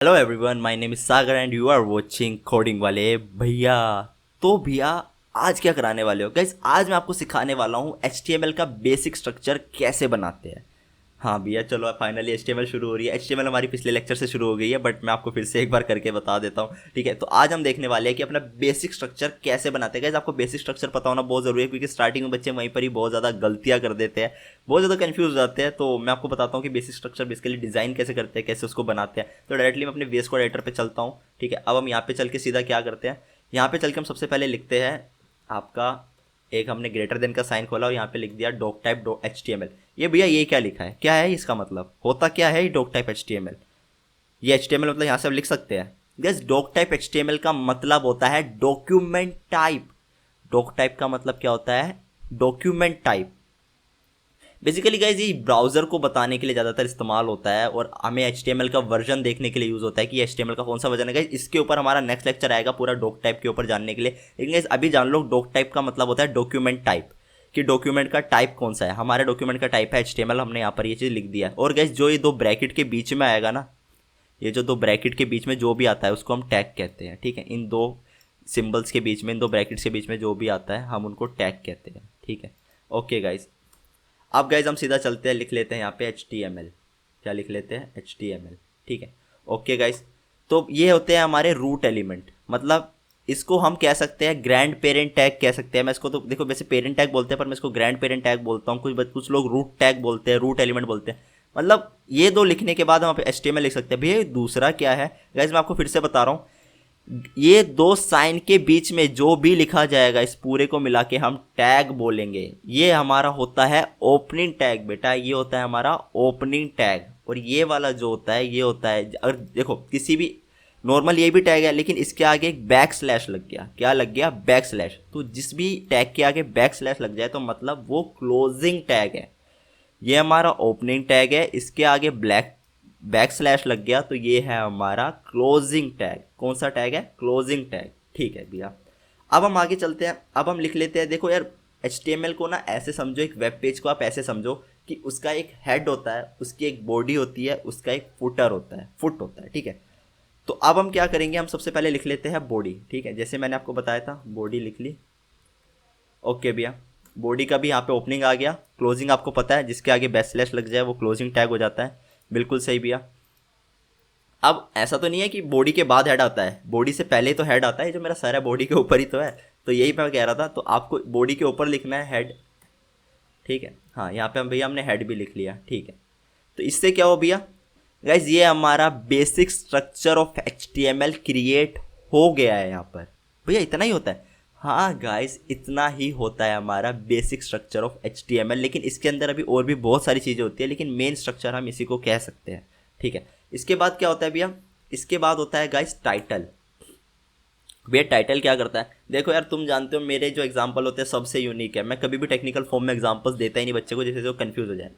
Hello everyone, my name is Sagar and you are watching coding वाले भैया। तो भैया, आज क्या कराने वाले हो गाइस? आज मैं आपको सिखाने वाला हूँ HTML का बेसिक स्ट्रक्चर कैसे बनाते हैं। हाँ भैया, चलो फाइनली HTML शुरू हो रही है। HTML हमारी पिछले लेक्चर से शुरू हो गई है, बट मैं आपको फिर से एक बार करके बता देता हूँ। ठीक है, तो आज हम देखने वाले हैं कि अपना बेसिक स्ट्रक्चर कैसे बनाते हैं। गाइस, आपको बेसिक स्ट्रक्चर पता होना बहुत ज़रूरी है, क्योंकि स्टार्टिंग में बच्चे वहीं पर ही बहुत ज़्यादा गलतियाँ कर देते हैं, बहुत ज़्यादा कंफ्यूज हो जाते हैं। तो मैं आपको बताता हूँ कि बेसिक स्ट्रक्चर बेसिकली डिज़ाइन कैसे करते हैं, कैसे उसको बनाते हैं। तो डायरेक्टली मैं अपने VS कोड एडिटर पर चलता हूँ। ठीक है, अब हम यहाँ पे चल के सीधा क्या करते हैं, यहाँ पे चल के हम सबसे पहले लिखते हैं आपका एक, हमने ग्रेटर देन का साइन खोला और यहाँ पे लिख दिया डॉक टाइप डॉट HTML। ये भैया ये क्या लिखा है, क्या है इसका मतलब, होता क्या है ये डॉक टाइप HTML? ये HTML मतलब यहाँ से हम लिख सकते हैं। यस, डॉक टाइप HTML का मतलब होता है डॉक्यूमेंट टाइप। डॉक टाइप का मतलब क्या होता है? Document type. बेसिकली गाइज ये ब्राउजर को बताने के लिए ज़्यादातर इस्तेमाल होता है, और हमें HTML का वर्जन देखने के लिए यूज़ होता है कि HTML का कौन सा वर्जन है। गाइज इसके ऊपर हमारा नेक्स्ट लेक्चर आएगा पूरा डॉक टाइप के ऊपर जानने के लिए। लेकिन गाइज अभी जान लो, डॉक टाइप का मतलब होता है डॉक्यूमेंट टाइप, कि डॉक्यूमेंट का टाइप कौन सा है। हमारे डॉक्यूमेंट का टाइप है HTML, हमने यहाँ पर ये चीज़ लिख दिया है। और गाइज जो ये दो ब्रैकेट के बीच में आएगा ना, ये जो दो ब्रैकेट के बीच में जो भी आता है उसको हम टैग कहते हैं। ठीक है, इन दो सिम्बल्स के बीच में, इन दो ब्रैकेट्स के बीच में जो भी आता है हम उनको टैग कहते हैं। ठीक है, ओके गाइज। अब गाइज हम सीधा चलते हैं, लिख लेते हैं यहाँ पे HTML। क्या लिख लेते हैं? HTML। ठीक है, ओके गाइज। तो ये होते हैं हमारे रूट एलिमेंट, मतलब इसको हम कह सकते हैं ग्रैंड पेरेंट टैग कह सकते हैं। मैं इसको तो देखो वैसे पेरेंट टैग बोलते हैं, पर मैं इसको ग्रैंड पेरेंट टैग बोलता हूँ। कुछ लोग रूट टैग बोलते हैं, रूट एलिमेंट बोलते हैं। मतलब ये दो लिखने के बाद हम HTML लिख सकते हैं। भैया दूसरा क्या है गाइज, मैं आपको फिर से बता रहा हूँ। ये दो साइन के बीच में जो भी लिखा जाएगा, इस पूरे को मिला के हम टैग बोलेंगे। ये हमारा होता है ओपनिंग टैग बेटा, ये होता है हमारा ओपनिंग टैग। और ये वाला जो होता है ये होता है, अगर देखो किसी भी नॉर्मल ये भी टैग है, लेकिन इसके आगे एक बैक स्लैश लग गया। क्या लग गया? Back slash. तो जिस भी टैग के आगे बैक स्लैश लग जाए तो मतलब वो क्लोजिंग टैग है। ये हमारा ओपनिंग टैग है, इसके आगे ब्लैक बैक स्लैश लग गया तो ये है हमारा क्लोजिंग टैग। कौन सा टैग है? Closing tag. ठीक है भैया, अब हम आगे चलते हैं। अब हम लिख लेते हैं, देखो यार HTML को ना ऐसे समझो, एक वेब पेज को आप ऐसे समझो कि उसका एक हेड होता है, उसकी एक बॉडी होती है, उसका एक फुटर होता है, फुट होता है। ठीक है, तो अब हम क्या करेंगे, हम सबसे पहले लिख लेते हैं बॉडी। ठीक है, जैसे मैंने आपको बताया था, बॉडी लिख ली। ओके भैया, बॉडी का भी यहाँ पे ओपनिंग आ गया। क्लोजिंग आपको पता है, जिसके आगे बैक स्लैश लग जाए वो क्लोजिंग टैग हो जाता है। बिल्कुल सही भैया। अब ऐसा तो नहीं है कि बॉडी के बाद हेड आता है, बॉडी से पहले तो हेड आता है। जो मेरा सर है बॉडी के ऊपर ही तो है, तो यही मैं कह रहा था। तो आपको बॉडी के ऊपर लिखना है हेड। ठीक है, हाँ यहाँ पे हम भैया हमने हेड भी लिख लिया। ठीक है, तो इससे क्या हो भैया गाइज, ये हमारा basic structure of HTML create हो गया है यहाँ पर। भैया इतना ही होता है? हाँ गाइज, इतना ही होता है हमारा बेसिक स्ट्रक्चर ऑफ HTML। लेकिन इसके अंदर अभी और भी बहुत सारी चीज़ें होती है, लेकिन मेन स्ट्रक्चर हम इसी को कह सकते हैं। ठीक है, इसके बाद क्या होता है भैया? इसके बाद होता है गाइज टाइटल। भैया टाइटल क्या करता है? देखो यार, तुम जानते हो मेरे जो एग्जाम्पल होते हैं सबसे यूनिक है। मैं कभी भी टेक्निकल फॉर्म में एग्जाम्पल्स देता ही नहीं बच्चे को, जैसे वो कन्फ्यूज हो जाए।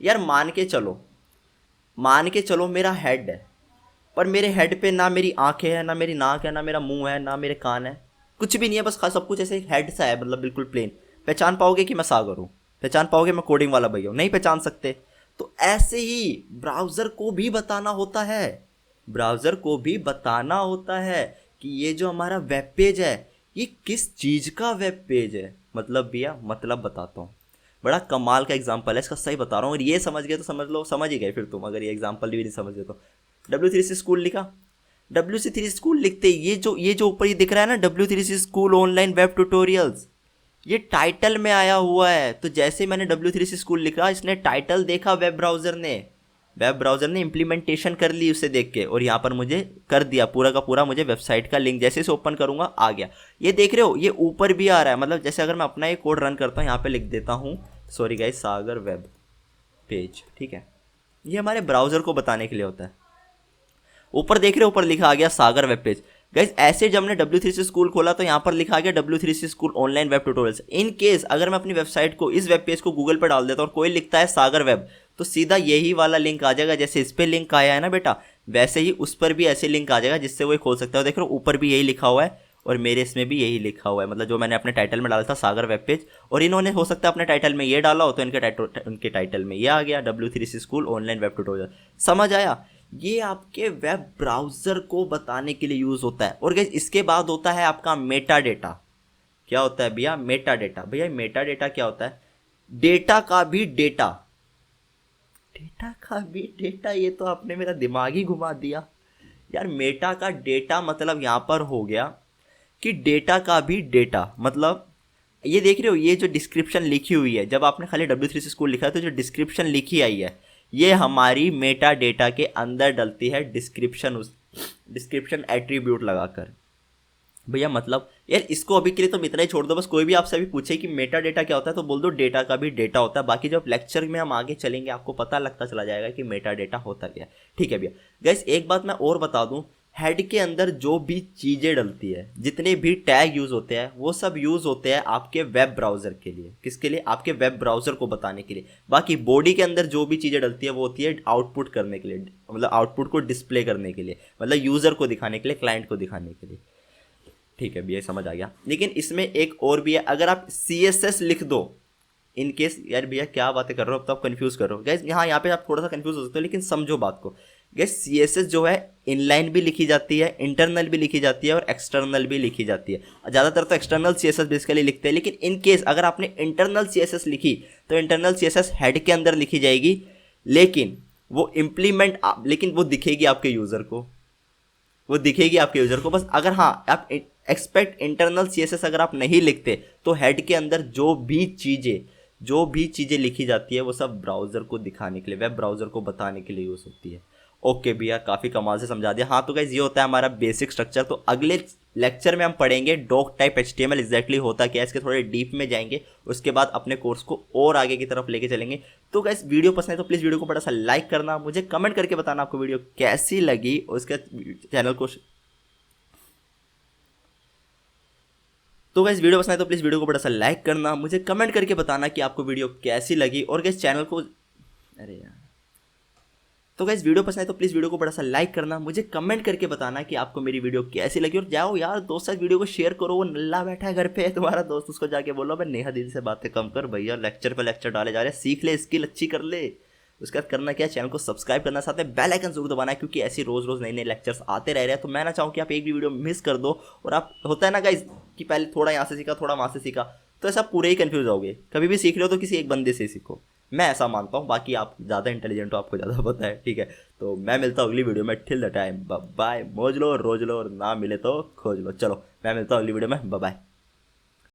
यार मान के चलो मेरा हेड है, पर मेरे हेड पे ना मेरी आंखें हैं, ना मेरी नाक है, ना मेरा मुंह है, ना मेरे कान है, कुछ भी नहीं है। बस खास सब कुछ ऐसे एक हेड सा है, मतलब बिल्कुल प्लेन। पहचान पाओगे कि मैं सागर हूँ? पहचान पाओगे मैं कोडिंग वाला भैया हूँ? नहीं पहचान सकते। तो ऐसे ही ब्राउज़र को भी बताना होता है, ब्राउज़र को भी बताना होता है कि ये जो हमारा वेब पेज है ये किस चीज़ का वेब पेज है। मतलब भैया, मतलब बताता हूँ, बड़ा कमाल का एग्जांपल है इसका, सही बता रहा हूँ। और ये समझ गए तो समझ लो, समझ ही गए फिर तुम, अगर ये एग्जांपल भी नहीं समझ गए तो। W3C स्कूल लिखा, W3C स्कूल लिखते ये जो ऊपर ये दिख रहा है ना, W3C school online web tutorials, ये टाइटल में आया हुआ है। तो जैसे मैंने W3C स्कूल लिखा, इसने टाइटल देखा वेब ब्राउज़र ने इम्प्लीमेंटेशन कर ली उसे देख के, और यहाँ पर मुझे कर दिया पूरा का पूरा, मुझे वेबसाइट का लिंक जैसे इसे ओपन करूँगा आ गया। ये देख रहे हो, ये ऊपर भी आ रहा है। मतलब जैसे अगर मैं अपना ये कोड रन करता हूँ, यहाँ पे लिख देता हूँ, सॉरी गाइस, सागर वेब पेज। ठीक है, ये हमारे ब्राउज़र को बताने के लिए होता है। ऊपर देख रहे हो, ऊपर लिखा आ गया सागर वेब पेज। गाइज ऐसे जब हमने W3C स्कूल खोला तो यहाँ पर लिखा आ गया W3C school online web tutorials. In case अगर मैं अपनी वेबसाइट को, इस वेब पेज को गूगल पर डाल देता हूँ और कोई लिखता है सागर वेब, तो सीधा यही वाला लिंक आ जाएगा। जैसे इस पर लिंक आया है ना बेटा, वैसे ही उस पर भी ऐसे लिंक आ जाएगा जिससे वो खोल सकता है। देख रहे हो, ऊपर भी यही लिखा हुआ है और मेरे इसमें भी यही लिखा हुआ है। मतलब जो मैंने अपने टाइटल में डाला था सागर वेब पेज, और इन्होंने हो सकता है अपने टाइटल में ये डाला हो, तो उनके टाइटल में ये आ गया W3C school online web tutorial. समझ आया? ये आपके वेब ब्राउज़र को बताने के लिए यूज़ होता है। और गाइस इसके बाद होता है आपका मेटा डेटा। क्या होता है भैया? Meta data. भैया मेटा डेटा क्या होता है? डेटा का भी डेटा। डेटा का भी डेटा, ये तो आपने मेरा दिमाग ही घुमा दिया यार। मेटा का डेटा मतलब यहाँ पर हो गया कि डेटा का भी डेटा मतलब, ये देख रहे हो ये जो डिस्क्रिप्शन लिखी हुई है, जब आपने खाली W3C स्कूल लिखा है तो जो डिस्क्रिप्शन लिखी आई है ये हमारी मेटा डेटा के अंदर डलती है, डिस्क्रिप्शन, उस डिस्क्रिप्शन एट्रीब्यूट लगाकर। भैया मतलब यार इसको अभी के लिए तुम इतना ही छोड़ दो, बस कोई भी आपसे अभी पूछे कि मेटा डेटा क्या होता है तो बोल दो डेटा का भी डेटा होता है। बाकी जब लेक्चर में हम आगे चलेंगे आपको पता लगता चला जाएगा कि मेटा डेटा होता क्या है। ठीक है भैया। गैस एक बात मैं और बता दूं, हेड के अंदर जो भी चीज़ें डलती है, जितने भी टैग यूज़ होते हैं वो सब यूज़ होते हैं आपके वेब ब्राउज़र के लिए। किसके लिए? आपके वेब ब्राउज़र को बताने के लिए। बाकी बॉडी के अंदर जो भी चीज़ें डलती है वो होती है आउटपुट करने के लिए, मतलब आउटपुट को डिस्प्ले करने के लिए, मतलब यूज़र को दिखाने के लिए, क्लाइंट को दिखाने के लिए। ठीक है भैया समझ आ गया। लेकिन इसमें एक और भी है, अगर आप CSS लिख दो इन केस, यार भैया क्या बातें कर रहे हो, अब तो आप कंफ्यूज कर रहे हो गैस। यहाँ पे आप थोड़ा सा कंफ्यूज हो सकते हो, लेकिन समझो बात को। गैस CSS जो है इनलाइन भी लिखी जाती है, इंटरनल भी लिखी जाती है और एक्सटर्नल भी लिखी जाती है। ज़्यादातर तो एक्सटर्नल CSS बेसिकली लिखते हैं, लेकिन इन केस अगर आपने इंटरनल CSS लिखी तो इंटरनल CSS हेड के अंदर लिखी जाएगी, लेकिन वो इम्प्लीमेंट, लेकिन वो दिखेगी आपके यूज़र को, वो दिखेगी आपके यूज़र को बस। अगर हाँ आप एक्सपेक्ट इंटरनल CSS अगर आप नहीं लिखते तो हेड के अंदर जो भी चीज़ें लिखी जाती है वो सब ब्राउज़र को दिखाने के लिए, वेब ब्राउज़र को बताने के लिए यूज़ होती है। ओके भैया काफ़ी कमाल से समझा दिया। हाँ तो गाइस ये होता है हमारा बेसिक स्ट्रक्चर। तो अगले लेक्चर में हम पढ़ेंगे डॉक टाइप HTML एग्जैक्टली होता क्या है, इसके थोड़े डीप में जाएंगे। उसके बाद अपने कोर्स को और आगे की तरफ लेके चलेंगे। तो गाइस वीडियो पसंद है तो प्लीज़ वीडियो को बड़ा सा लाइक करना, मुझे कमेंट करके बताना आपको वीडियो कैसी लगी, और उसके चैनल को तो गाइस वीडियो पसंद है तो प्लीज़ वीडियो को बड़ा सा लाइक करना, मुझे कमेंट करके बताना कि आपको वीडियो कैसी लगी। और गाइस चैनल को, अरे यार, तो गाइस वीडियो पसंद है तो प्लीज़ वीडियो को बड़ा सा लाइक करना, मुझे कमेंट करके बताना कि आपको मेरी वीडियो कैसी लगी। और जाओ यार दोस्त साथ वीडियो को शेयर करो, वो नल्ला बैठा है घर पे तुम्हारा दोस्त, उसको जाके बोलो मैं नेहा दीदी से बातें कम कर भैया, लेक्चर पे लेक्चर डाले जा रहे हैं, सीख ले, स्किल अच्छी कर ले। उसके बाद करना क्या, चैनल को सब्सक्राइब करना, साथ में बेल आइकन जरूर दबाना है, क्योंकि ऐसी रोज़ रोज़ नए नए लेक्चर्स आते रह रहे हैं। तो मैं ना चाहूँ कि आप एक भी वीडियो मिस कर दो। और आप, होता है ना गाइस कि पहले थोड़ा यहाँ से सीखा थोड़ा वहाँ से सीखा, तो ऐसा पूरे ही कंफ्यूज होगे। कभी भी सीख रहे हो तो किसी एक बंदे से सीखो, मैं ऐसा मानता हूँ। बाकी आप ज़्यादा इंटेलिजेंट हो, आपको ज़्यादा पता है। ठीक है, तो मैं मिलता हूँ अगली वीडियो में। टिल द टाइम बाय, मौज लो, रोज लो, और ना मिले तो खोज लो। चलो मैं मिलता हूँ अगली वीडियो में, बाय।